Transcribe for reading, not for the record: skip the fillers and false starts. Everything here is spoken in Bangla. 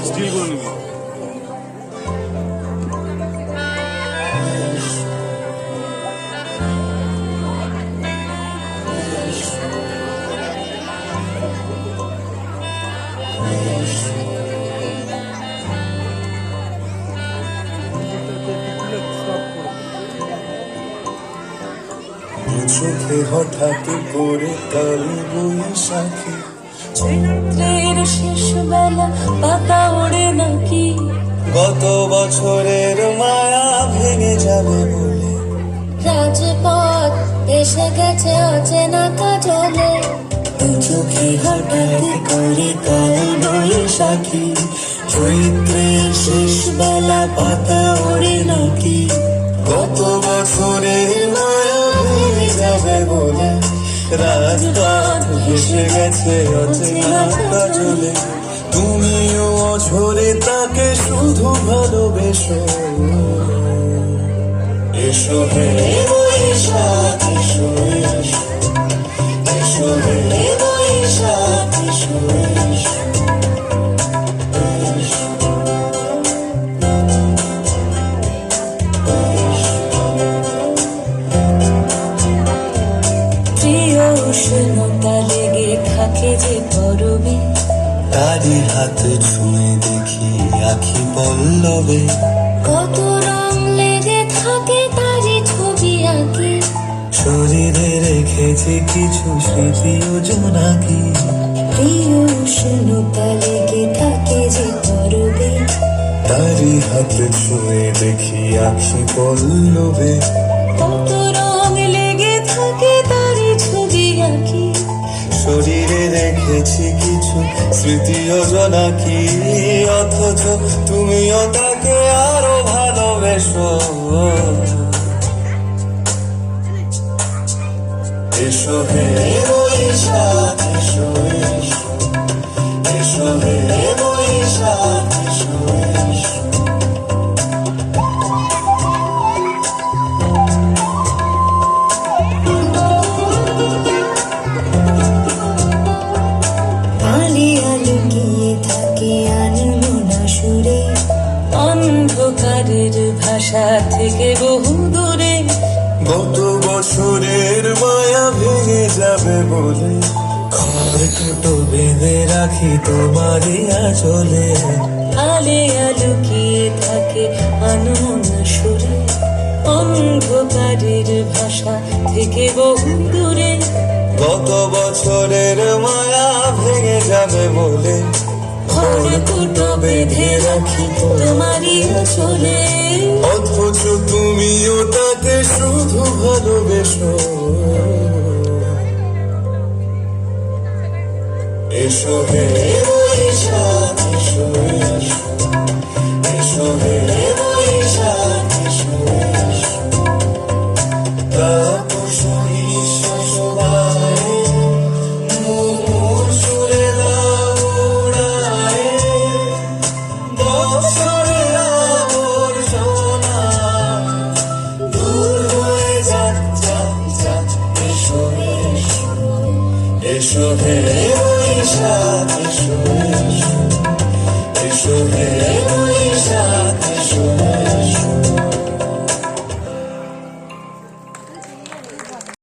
স্টিল করে নিবি। চোখে হঠাৎ করে কাল বৈশাখী, চৈত্রের শেষ বেলা পাতা ওড়ে নাকি, গত বছরের মায়া ভেঙে যাবে বলে রাজপথ এসে গেছে অচেনা কাজলে। চোখে হঠাৎ করে কাল বৈশাখী, চৈত্রের শেষ বেলা পাতা ওড়ে নাকি, গত বছরের মায়া ভেঙে যাবে বলে রাজপথ এসে গেছে অচেনা কাজলে। তুমিও অঝরে তাকে শুধু ভালোবেসো, এসো হে বৈশাখ এসো, এসো এসো হে বৈশাখ এসো, এসো প্রিয় উষ্ণতা লেগে থাকে যে পরবে, তারি হাত ছুঁয়ে দেখি আখি পল্লবে, কত রং লেগে থাকে তারই ছবি আঁকি, শরীরে রেখেছে কিছু স্মৃতি ও জোনাকি। প্রিয় উষ্ণতা লেগে থাকে যে পরবে, তারি হাত ছুঁয়ে দেখি আখি পল্লবে, কত রং লেগে থাকে তারই ছবি আঁকি, শরীরে রেখেছি কিছু স্মৃতি ও জোনাকি। অথচ তুমিও তাকে আরো ভালোবেসো, এসো হে বৈশাখ এসো, এসো এসো হে বৈশাখ এসো, এসো আলিয়া লুকিয়ে থাকে আনমনা সুরে, অন্ধকারের ভাষা থেকে বহু দূরে, গত বছরের মায়া ভেঙে যাবে বলে খড়কুটো বেঁধে রাখি তোমারই আঁচলে। আলিয়া লুকিয়ে থাকে আনমনা সুরে, অন্ধকারের ভাষা থেকে বহু দূরে, গত বছরের মায়া ভেঙে যাবে বলে খড়কুটো বেঁধে রাখি তোমারই আঁচলে। অথচ তুমিও তাকে শুধু ভালোবেসো, এসো হে বৈশাখ এসো, এসো এসো হে বৈশাখ এসো, এসো তাপসী শশবায়ে মুমুর সুরে দাও উড়ায়ে, বৎসরের আবর্জনা দূর হয়ে যাক যাক যাক, এসো এসো এসো হে বৈশাখ এসো, এসো এসো হে